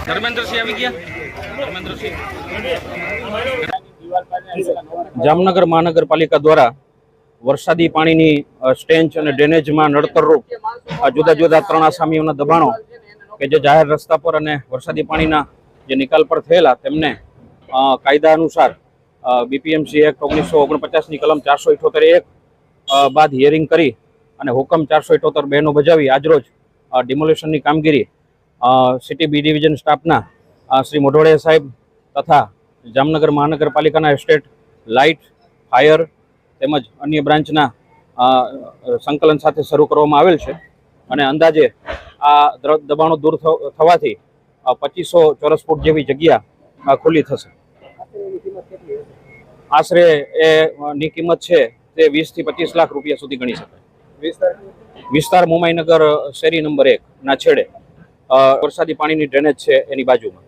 ધર્મેન્દ્રસિંહ આવી ગયા. ધર્મેન્દ્રસિંહ જામનગર મહાનગરપાલિકા દ્વારા વરસાદી પાણીની સ્ટેન્ચ અને ડ્રેનેજમાં નડતરરૂપ જુદા જુદા 3 આસામીઓના દબાણો કે જે જાહેર રસ્તા પર અને વરસાદી પાણીના જે નિકાલ પર થયેલા તેમને કાયદા અનુસાર બીપીએમસી એક્ટ 1949ની કલમ 478(1) બાદ હિયરિંગ કરી અને હુકમ 478(2) નો બજાવી આજરોજ ડિમોલેશનની કામગીરી સિટી બી ડિવિઝન સ્ટાફના શ્રી મોઢવાડિયા સાહેબ તથા જામનગર મહાનગરપાલિકાના એસ્ટેટ, લાઇટ, ફાયર તેમજ અન્ય બ્રાન્ચના સંકલન સાથે શરૂ કરવામાં આવેલ છે અને અંદાજે આ દબાણો દૂર થવાથી 2500 ચોરસ ફૂટ જેવી જગ્યા ખુલ્લી થશે. આશરે એની કિંમત છે તે 20 થી 25 લાખ રૂપિયા સુધી ગણી શકાય. વિસ્તાર મોમાઈનગર શેરી નંબર 1 ના છેડે વરસાદી પાણીની ડ્રેનેજ છે એની બાજુમાં.